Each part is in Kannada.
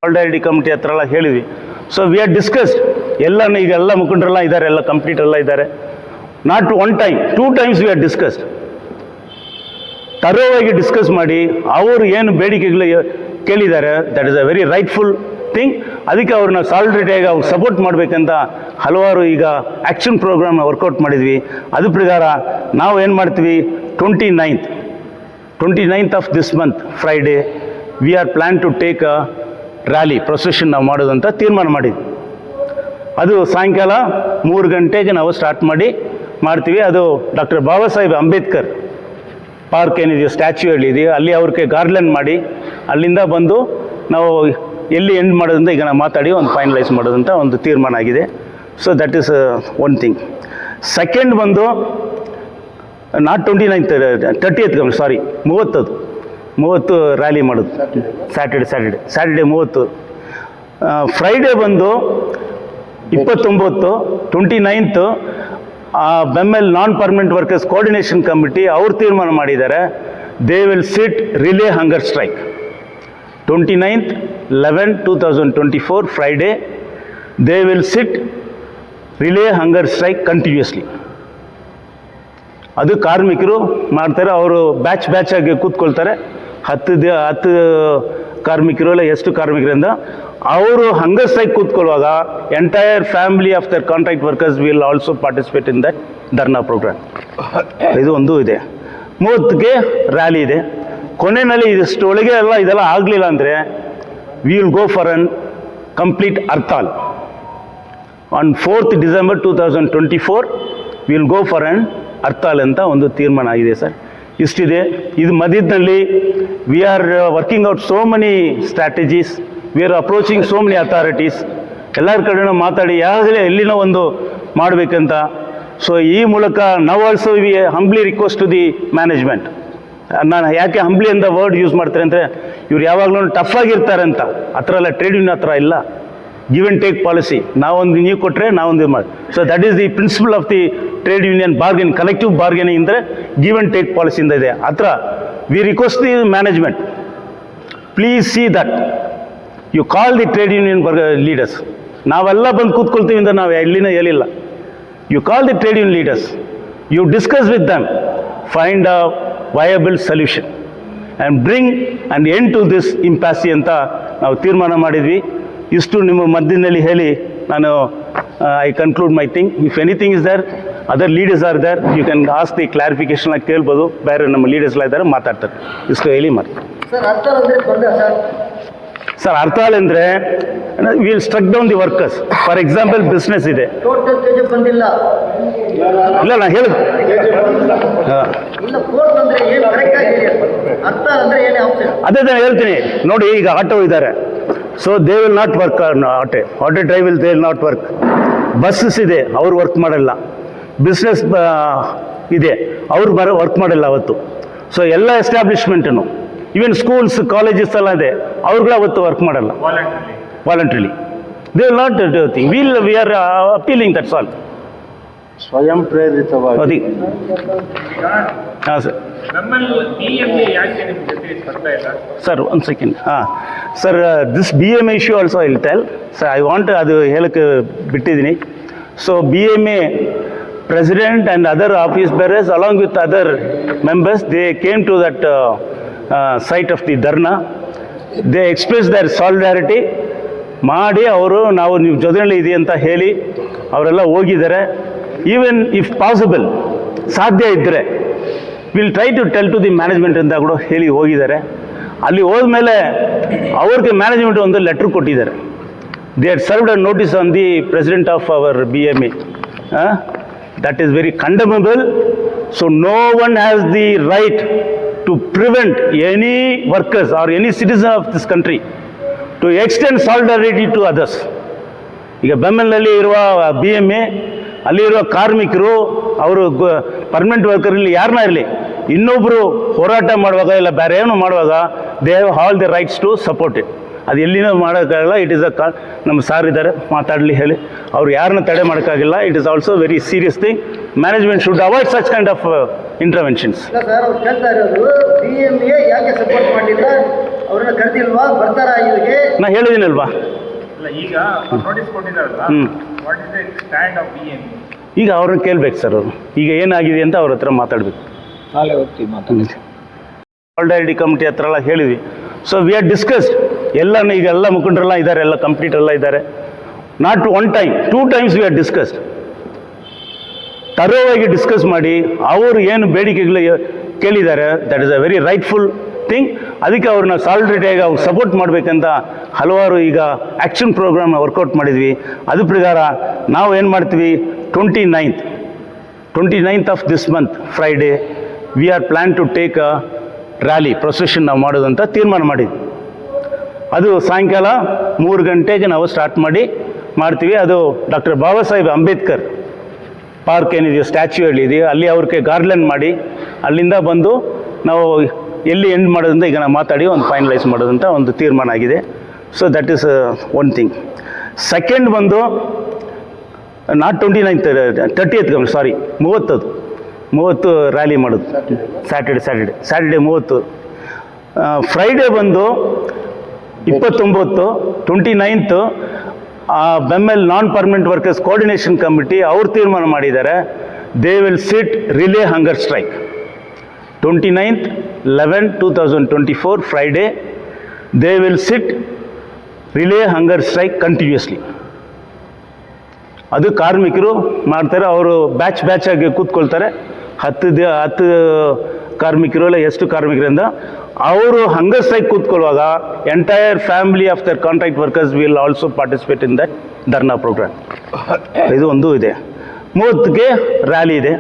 ಸಾಲಿಡಾರಿಟಿ ಕಮಿಟಿ ಹತ್ರ ಎಲ್ಲ ಹೇಳಿದ್ವಿ. ಸೊ ವಿ ಆರ್ ಡಿಸ್ಕಸ್ಡ್ ಈಗ ಎಲ್ಲ ಮುಖಂಡರೆಲ್ಲ ಇದ್ದಾರೆ, ಎಲ್ಲ ಕಂಪ್ಲೀಟ್ ಎಲ್ಲ ಇದ್ದಾರೆ. Not one time, 2 times we are discussed. ತರೋವಾಗಿ ಡಿಸ್ಕಸ್ ಮಾಡಿ ಅವರು ಏನು ಬೇಡಿಕೆಗಳು ಕೇಳಿದ್ದಾರೆ, that is a very rightful thing. ಅದಕ್ಕೆ ಅವ್ರನ್ನ ಸಾಲಿಡರಿಟಿಯಾಗಿ ಅವ್ರು ಸಪೋರ್ಟ್ ಮಾಡಬೇಕಂತ ಹಲವಾರು ಈಗ ಆ್ಯಕ್ಷನ್ ಪ್ರೋಗ್ರಾಮ್ನ ವರ್ಕೌಟ್ ಮಾಡಿದ್ವಿ. ಅದ್ರ ಪ್ರಕಾರ ನಾವು ಏನು ಮಾಡ್ತೀವಿ, 29th of this month Friday we are plan to take a rally procession ನಾವು ಮಾಡೋದಂತ ತೀರ್ಮಾನ ಮಾಡಿದ್ವಿ. ಅದು ಸಾಯಂಕಾಲ 3 ಗಂಟೆಗೆ ನಾವು ಸ್ಟಾರ್ಟ್ ಮಾಡ್ತೀವಿ. ಅದು ಡಾಕ್ಟರ್ ಬಾಬಾ ಸಾಹೇಬ್ ಅಂಬೇಡ್ಕರ್ ಪಾರ್ಕ್ ಏನಿದೆಯೋ, ಸ್ಟ್ಯಾಚ್ಯೂ ಇದೆಯೋ, ಅಲ್ಲಿ ಅವ್ರಿಗೆ ಗಾರ್ಲ್ಯಾಂಡ್ ಮಾಡಿ ಅಲ್ಲಿಂದ ಬಂದು ನಾವು ಎಲ್ಲಿ ಎಂಡ್ ಮಾಡೋದಂತ ಈಗ ನಾವು ಮಾತಾಡಿ ಒಂದು ಫೈನಲೈಸ್ ಮಾಡೋದಂತ ಒಂದು ತೀರ್ಮಾನ ಆಗಿದೆ. So that is one thing. Second ಬಂದು not 29th, 30th, sorry 30 rally ಮಾಡೋದು. ಸ್ಯಾಟರ್ಡೆ 30. ಫ್ರೈಡೇ ಬಂದು 29, 29th BEML non permanent workers coordination committee ಅವ್ರು ತೀರ್ಮಾನ ಮಾಡಿದ್ದಾರೆ, they will sit relay hunger strike. 29th 11/2024 Friday they will sit relay hunger strike continuously. ಅದು ಕಾರ್ಮಿಕರು ಮಾಡ್ತಾರೆ, ಅವರು ಬ್ಯಾಚ್ ಆಗಿ ಕೂತ್ಕೊಳ್ತಾರೆ. 10 ಕಾರ್ಮಿಕರು ಇಲ್ಲ ಎಷ್ಟು ಕಾರ್ಮಿಕರಿಂದ ಅವರು ಹಂಗರ್ ಸ್ಟ್ರೈಕ್ ಕೂತ್ಕೊಳ್ಳುವಾಗ entire family of their contract workers will also participate in that dharna programme. ಇದು ಒಂದು ಇದೆ. 30ಕ್ಕೆ ರ್ಯಾಲಿ ಇದೆ. ಕೊನೆಯಲ್ಲಿ ಇಷ್ಟೊಳಗೆ ಇದೆಲ್ಲ ಆಗಲಿಲ್ಲ ಅಂದರೆ we will go for an complete hartal. On 4th December 2024 we will go for an hartal ಅಂತ ಒಂದು ತೀರ್ಮಾನ ಆಗಿದೆ ಸರ್. ಇಷ್ಟಿದೆ. ಇದು ಮಧ್ಯದಲ್ಲಿ we are working out so many strategies, we are approaching so many authorities. ಎಲ್ಲರ ಕಡೆನೂ ಮಾತಾಡಿ ಯಾವಾಗಲೇ ಎಲ್ಲಿನೋ ಒಂದು ಮಾಡಬೇಕಂತ. ಸೊ ಈ ಮೂಲಕ ನಾವು also we humbly request to the management. ನಾನು ಯಾಕೆ ಹಂಬ್ಲಿ ಅಂತ ವರ್ಡ್ ಯೂಸ್ ಮಾಡ್ತಾರೆ ಅಂದರೆ ಇವ್ರು ಯಾವಾಗಲೂ ಟಫ್ ಆಗಿರ್ತಾರೆ ಅಂತ. ಆ ಥರ ಎಲ್ಲ ಟ್ರೇಡ್ ಯೂನಿಯನ್ ಹತ್ರ ಇಲ್ಲ. ಗಿವ್ ಆ್ಯಂಡ್ ಟೇಕ್ ಪಾಲಿಸಿ, ನಾವೊಂದು ನೀವು ಕೊಟ್ಟರೆ ನಾವೊಂದು ಮಾಡಿ. So that is the principle of the trade union bargain, collective bargaining ಅಂದರೆ ಗಿವ್ ಆ್ಯಂಡ್ ಟೇಕ್ ಪಾಲಿಸಿಯಿಂದ ಇದೆ. ಆ ಥರ we request the management, please see that you call the trade union leaders. ನಾವೆಲ್ಲ ಬಂದು ಕೂತ್ಕೊಳ್ತೀವಿ ಅಂತ ನಾವು ಎಲ್ಲಿನೂ ಹೇಳಿಲ್ಲ. You call the trade union leaders, you discuss with them, find a viable solution and bring and end to this impasse ಅಂತ ನಾವು ತೀರ್ಮಾನ ಮಾಡಿದ್ವಿ. ಇಷ್ಟು ನಿಮ್ಮ ಮಧ್ಯದಲ್ಲಿ ಹೇಳಿ ನಾನು I conclude my thing. If anything is there, other leaders are there, you can ask the clarification ಆಗಿ ಕೇಳ್ಬೋದು. ಬೇರೆ ನಮ್ಮ ಲೀಡರ್ಸ್ ಎಲ್ಲ ಇದ್ದಾರೆ, ಮಾತಾಡ್ತಾರೆ. ಇಷ್ಟು ಹೇಳಿ ಮಾಡಿ ಸರ್. ಹರ್ತಾಲ್ ಅಂದರೆ will struck down the workers. For example business ಇದೆ, ಇಲ್ಲ ನಾನು ಹೇಳಿ ಅದೇ ನಾನು ಹೇಳ್ತೀನಿ ನೋಡಿ. ಈಗ ಆಟೋ ಇದ್ದಾರೆ, so they will not work. Auto drive they will not work. Buses ಇದೆ, ಅವ್ರು ವರ್ಕ್ ಮಾಡಲ್ಲ. ಬಿಸ್ನೆಸ್ ಇದೆ, ಅವ್ರು ವರ್ಕ್ ಮಾಡಲ್ಲ ಅವತ್ತು. ಸೊ ಎಲ್ಲ ಎಸ್ಟಾಬ್ಲಿಷ್ಮೆಂಟನ್ನು, ಈವನ್ ಸ್ಕೂಲ್ಸ್ ಕಾಲೇಜಸ್ ಎಲ್ಲ ಇದೆ, ಅವ್ರುಗಳು ಅವತ್ತು ವರ್ಕ್ ಮಾಡಲ್ಲ voluntarily. They will not do thing. We are appealing, that's all. ಸ್ವಯಂ ಪ್ರೇರಿತವಾಗಿ. ಹಾಂ ಸರ್ ಒಂದು second. Sir this BMA issue also I will tell. Sir I want ಅದು ಹೇಳಕ್ಕೆ ಬಿಟ್ಟಿದ್ದೀನಿ. So BMA president and other office bearers along with other members, they came to that site of the dharna. They expressed their solidarity ಮಾಡಿ ಅವರು ನಾವು ನೀವು ಜೊತೆಯಲ್ಲಿ ಇದೆ ಅಂತ ಹೇಳಿ ಅವರೆಲ್ಲ ಹೋಗಿದ್ದಾರೆ. ಈವನ್ ಇಫ್ ಪಾಸಿಬಲ್, ಸಾಧ್ಯ ಇದ್ದರೆ will try to tell to the management ಅಂತ ಕೂಡ ಹೇಳಿ ಹೋಗಿದ್ದಾರೆ. ಅಲ್ಲಿ ಹೋದ್ಮೇಲೆ ಅವ್ರಿಗೆ ಮ್ಯಾನೇಜ್ಮೆಂಟ್ ಒಂದು ಲೆಟ್ರ್ ಕೊಟ್ಟಿದ್ದಾರೆ. They had served a notice on the president of our BMA. That is very condemnable. So no one has the right to prevent any workers or any citizen of this country to extend solidarity to others. ಈಗ ಬೆಮ್ಮೆಲ್ನಲ್ಲಿ ಇರುವ BMA, ಅಲ್ಲಿರುವ ಕಾರ್ಮಿಕರು, ಅವರು ಪರ್ಮನೆಂಟ್ ವರ್ಕರಲ್ಲಿ ಯಾರನ್ನ ಇರಲಿ, ಇನ್ನೊಬ್ಬರು ಹೋರಾಟ ಮಾಡುವಾಗ ಇಲ್ಲ ಬೇರೆ ಏನೋ ಮಾಡುವಾಗ they have all the rights to support it. ಅದು ಎಲ್ಲಿನೂ ಮಾಡೋಕ್ಕಾಗಲ್ಲ. ಇಟ್ ಈಸ್ ನಮ್ಮ ಸಾರ್ ಇದ್ದಾರೆ, ಮಾತಾಡಲಿ ಹೇಳಿ. ಅವ್ರು ಯಾರನ್ನ ತಡೆ ಮಾಡೋಕ್ಕಾಗಿಲ್ಲ. It is also very serious thing. Management should avoid such kind of interventions. BMA ಯಾಕೆ ಸಪೋರ್ಟ್ ಮಾಡಿಲ್ಲ? ಅವ್ರನ್ನ ಕರೆದಿಲ್ವಾ, ಬರ್ತಾರಾ ಇಲ್ಲಿಗೆ? ನಾ ಹೇಳಿದ್ದೀನಲ್ವಾ. ಇಲ್ಲ, ಈಗ ನೋಟಿಸ್ ಕೊಟ್ಟಿದ್ದಾರಲ್ಲ, what is the stand of BME? ಈಗ ಅವ್ರನ್ನ ಕೇಳ್ಬೇಕು ಸರ್. ಅವರು ಈಗ ಏನಾಗಿದೆ ಅಂತ ಅವ್ರ ಹತ್ರ ಮಾತಾಡಬೇಕು. ನಾಳೆ ಹೋಗ್ತೀವಿ ಮಾತಾಡಿ. ಸಾಲಿಡಾರಿಟಿ ಕಮಿಟಿ ಹತ್ರ ಎಲ್ಲ ಹೇಳಿದ್ವಿ. ಸೊ ವಿ ಆರ್ ಡಿಸ್ಕಸ್ಡ್ ಎಲ್ಲನೂ. ಈಗ ಎಲ್ಲ ಮುಖಂಡರೆಲ್ಲ ಇದ್ದಾರೆ, ಎಲ್ಲ ಕಂಪ್ಲೀಟ್ ಎಲ್ಲ ಇದ್ದಾರೆ. Not one time, 2 times we are discussed. ತರೋವಾಗಿ ಡಿಸ್ಕಸ್ ಮಾಡಿ ಅವರು ಏನು ಬೇಡಿಕೆಗಳು ಕೇಳಿದ್ದಾರೆ, that is a very rightful thing. ಅದಕ್ಕೆ ಅವ್ರನ್ನ ಸಾಲಿಡರಿಟಿಯಾಗಿ ಅವ್ರು ಸಪೋರ್ಟ್ ಮಾಡಬೇಕಂತ ಹಲವಾರು ಈಗ ಆ್ಯಕ್ಷನ್ ಪ್ರೋಗ್ರಾಮ್ನ ವರ್ಕೌಟ್ ಮಾಡಿದ್ವಿ. ಅದ್ರ ಪ್ರಕಾರ ನಾವು ಏನು ಮಾಡ್ತೀವಿ, 29th of this month Friday we are plan to take a rally procession ನಾವು ಮಾಡೋದಂತ ತೀರ್ಮಾನ ಮಾಡಿದ್ವಿ. ಅದು ಸಾಯಂಕಾಲ 3 ಗಂಟೆಗೆ ನಾವು ಸ್ಟಾರ್ಟ್ ಮಾಡ್ತೀವಿ. ಅದು ಡಾಕ್ಟರ್ ಬಾಬಾ ಸಾಹೇಬ್ ಅಂಬೇಡ್ಕರ್ ಪಾರ್ಕ್ ಏನಿದೆಯೋ, ಸ್ಟ್ಯಾಚ್ಯೂ ಹೇಳಿದೆಯೋ, ಅಲ್ಲಿ ಅವ್ರಿಗೆ ಗಾರ್ಡ್ಲೈನ್ ಮಾಡಿ ಅಲ್ಲಿಂದ ಬಂದು ನಾವು ಎಲ್ಲಿ ಎಂಡ್ ಮಾಡೋದಂತ ಈಗ ನಾವು ಮಾತಾಡಿ ಒಂದು ಫೈನಲೈಸ್ ಮಾಡೋದಂತ ಒಂದು ತೀರ್ಮಾನ ಆಗಿದೆ. So that is one thing. Second ಬಂದು not 29th, 30th, sorry 30 rally ಮಾಡೋದು. ಸ್ಯಾಟರ್ಡೆ 30. ಫ್ರೈಡೇ ಬಂದು 29, 29th BEML non permanent workers coordination committee ಅವ್ರು ತೀರ್ಮಾನ ಮಾಡಿದ್ದಾರೆ. They will sit relay hunger strike 29/11/2024 Friday. They will sit relay hunger strike continuously. ಅದು ಕಾರ್ಮಿಕರು ಮಾಡ್ತಾರೆ. ಅವರು ಬ್ಯಾಚ್ ಆಗಿ ಕೂತ್ಕೊಳ್ತಾರೆ. 10 ಕಾರ್ಮಿಕರು ಇಲ್ಲ ಎಷ್ಟು ಕಾರ್ಮಿಕರಿಂದ ಅವರು ಹಂಗರ್ ಸ್ಟ್ರೈಕ್ ಕೂತ್ಕೊಳ್ಳುವಾಗ entire family of their contract workers will also participate in that dharna programme. ಇದು ಒಂದು ಇದೆ. 30ಕ್ಕೆ ರ್ಯಾಲಿ ಇದೆ.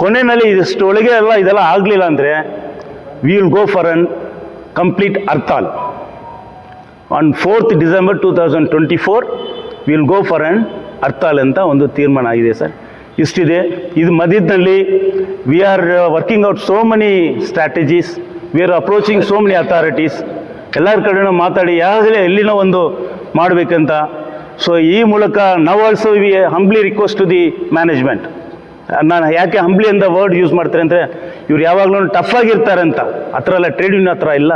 ಕೊನೆಯಲ್ಲಿ ಇಷ್ಟೊಳಗೆ ಎಲ್ಲ ಇದೆಲ್ಲ ಆಗಲಿಲ್ಲ ಅಂದರೆ we will go for an complete hartal on 4th December 2024. We will go for an hartal ಅಂತ ಒಂದು ತೀರ್ಮಾನ ಆಗಿದೆ ಸರ್. ಇಷ್ಟಿದೆ. ಇದು ಮಧ್ಯದಲ್ಲಿ we are working out so many strategies. We are approaching so many authorities. ಎಲ್ಲರ ಕಡೆನೂ ಮಾತಾಡಿ ಯಾವುದೇ ಎಲ್ಲಿನೋ ಒಂದು ಮಾಡಬೇಕಂತ. ಸೊ ಈ ಮೂಲಕ ನಾವು also we humbly request to the management. ನಾನು ಯಾಕೆ ಹಂಬ್ಲಿ ಅಂತ ವರ್ಡ್ ಯೂಸ್ ಮಾಡ್ತಾರೆ ಅಂದರೆ ಇವ್ರು ಯಾವಾಗಲೂ ಟಫ್ ಆಗಿರ್ತಾರೆ ಅಂತ. ಆ ಥರ ಎಲ್ಲ ಟ್ರೇಡ್ ಯೂನಿಯನ್ ಹತ್ರ ಇಲ್ಲ.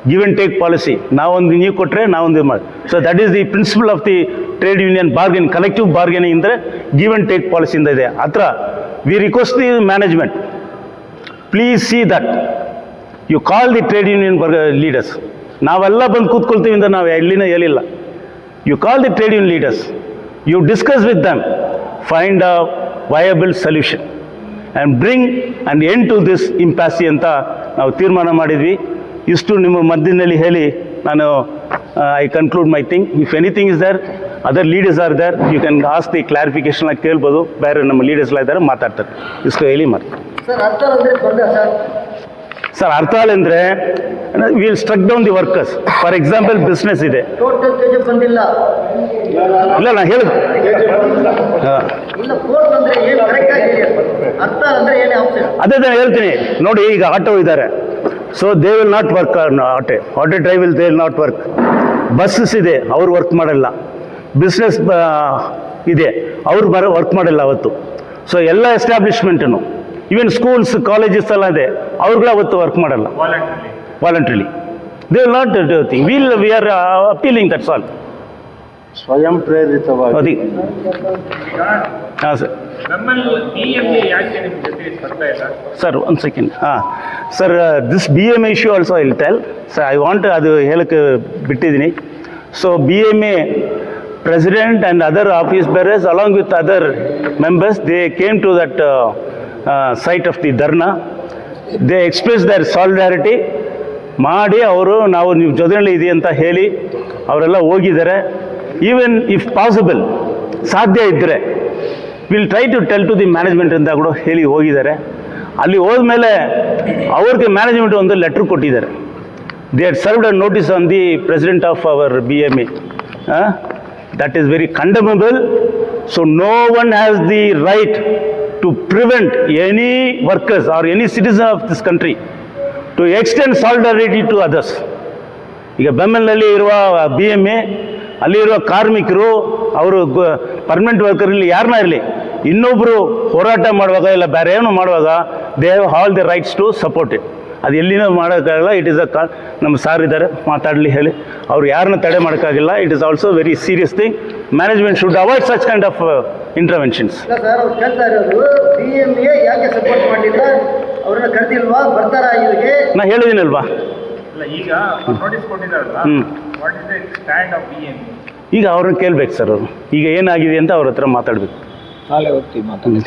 Give and take policy. ನಾವೊಂದು ನೀವು ಕೊಟ್ಟರೆ ನಾವೊಂದು ಮಾಡಿ. So that is the principle of the trade union bargain, collective bargaining ಅಂದರೆ ಗಿವ್ ಆ್ಯಂಡ್ ಟೇಕ್ ಪಾಲಿಸಿಯಿಂದ ಇದೆ. ಆ ಥರ we request the management, please see that you call the trade union leaders. ನಾವೆಲ್ಲ ಬಂದು ಕೂತ್ಕೊಳ್ತೀವಿ ಅಂತ ನಾವು ಎಲ್ಲಿನ ಹೇಳಿಲ್ಲ. You call the trade union leaders, you discuss with them, find a viable solution and bring and end to this impasse ಅಂತ ನಾವು ತೀರ್ಮಾನ ಮಾಡಿದ್ವಿ. ಇಷ್ಟು ನಿಮ್ಮ ಮಧ್ಯದಲ್ಲಿ ಹೇಳಿ ನಾನು I conclude my thing. If anything is there, other leaders are there, you can ask the clarification ಆಗಿ ಕೇಳ್ಬೋದು. ಬೇರೆ ನಮ್ಮ ಲೀಡರ್ಸ್ ಎಲ್ಲ ಇದ್ದಾರೆ, ಮಾತಾಡ್ತಾರೆ. ಇಷ್ಟು ಹೇಳಿ ಮಾಡ್ತಾರೆ ಸರ್. ಹರ್ತಾಲ್ ಅಂದರೆ will struck down the workers. For example business ಇದೆ. ಇಲ್ಲ ನಾನು ಹೇಳಿದೆ. ಅದೇ ನಾನು ಹೇಳ್ತೀನಿ ನೋಡಿ. ಈಗ ಆಟೋ ಇದ್ದಾರೆ. So they will not work. Auto drive they will not work. Buses ಇದೆ, ಅವ್ರು ವರ್ಕ್ ಮಾಡಲ್ಲ. ಬಿಸ್ನೆಸ್ ಇದೆ, ಅವ್ರು ವರ್ಕ್ ಮಾಡಲ್ಲ ಅವತ್ತು. ಸೊ ಎಲ್ಲ ಎಸ್ಟಾಬ್ಲಿಷ್ಮೆಂಟನ್ನು, ಈವನ್ ಸ್ಕೂಲ್ಸ್ ಕಾಲೇಜಸ್ ಎಲ್ಲ ಇದೆ, ಅವ್ರುಗಳು ಅವತ್ತು ವರ್ಕ್ ಮಾಡಲ್ಲ voluntarily. They will not do thing. We are appealing, that's all. ಸ್ವಯಂ ಪ್ರೇರಿತವಾಗಿ. ಅದಿ ಹಾಂ ಸರ್. ಸರ್ ಒಂದು ಸೆಕೆಂಡ್. ಹಾಂ sir, this BMA issue also I will tell. Sir I want ಅದು ಹೇಳಕ್ಕೆ ಬಿಟ್ಟಿದ್ದೀನಿ. So BMA president and other office bearers along with other members, they came to that site of the dharna. They expressed their solidarity ಮಾಡಿ ಅವರು ನಾವು ನಿಮ್ಮ ಜೊತೆಯಲ್ಲಿ ಇದೆ ಅಂತ ಹೇಳಿ ಅವರೆಲ್ಲ ಹೋಗಿದ್ದಾರೆ. ಈವನ್ ಇಫ್ ಪಾಸಿಬಲ್, ಸಾಧ್ಯ ಇದ್ದರೆ will try to tell to the management ಅಂತ ಕೂಡ ಹೇಳಿ ಹೋಗಿದ್ದಾರೆ. ಅಲ್ಲಿ ಹೋದ್ಮೇಲೆ ಅವ್ರಿಗೆ ಮ್ಯಾನೇಜ್ಮೆಂಟ್ ಒಂದು ಲೆಟ್ರ್ ಕೊಟ್ಟಿದ್ದಾರೆ. They had served a notice on the president of our BMA. That is very condemnable. So no one has the right to prevent any workers or any citizen of this country to extend solidarity to others. ಈಗ ಬೆಮ್ಮೆಲ್ನಲ್ಲಿ ಇರುವ BMA, ಅಲ್ಲಿರುವ ಕಾರ್ಮಿಕರು, ಅವರು ಪರ್ಮನೆಂಟ್ ವರ್ಕರ್ ಇಲ್ಲಿ ಯಾರನ್ನ ಇರಲಿ, ಇನ್ನೊಬ್ಬರು ಹೋರಾಟ ಮಾಡುವಾಗ ಇಲ್ಲ ಬೇರೆ ಏನು ಮಾಡುವಾಗ they have all the rights to support it. ಅದು ಎಲ್ಲಿನೂ ಮಾಡೋಕ್ಕಾಗಲ್ಲ. ಇಟ್ ಈಸ್ ನಮ್ಮ ಸಾರ್ ಇದ್ದಾರೆ, ಮಾತಾಡಲಿ ಹೇಳಿ. ಅವ್ರು ಯಾರನ್ನ ತಡೆ ಮಾಡೋಕ್ಕಾಗಿಲ್ಲ. It is also very serious thing. Management should avoid such kind of interventions. ಇಲ್ಲ ಸರ್, ಅವ್ರು ಕೇಳ್ತಾ ಇರೋದು BMA ಯಾಕೆ ಸಪೋರ್ಟ್ ಮಾಡಿಲ್ಲ, ಅವ್ರನ್ನ ಕರೆದಿಲ್ವಾ, ಬರ್ತಾರಾ ಇಲ್ಲಿಗೆ? ನಾ ಹೇಳಿದ್ದೀನಲ್ವಾ, ಇಲ್ಲ ಈಗ ನೋಟಿಸ್ ಕೊಟ್ಟಿದ್ದಾರಲ್ಲ, what is the stand of BMA? ಈಗ ಅವ್ರನ್ನ ಕೇಳ್ಬೇಕು ಸರ್. ಅವರು ಈಗ ಏನಾಗಿದೆ ಅಂತ ಅವ್ರ ಹತ್ರ ಮಾತಾಡಬೇಕು. ನಾಳೆ ಹೋಗ್ತೀವಿ ಮಾತಾಡಿ.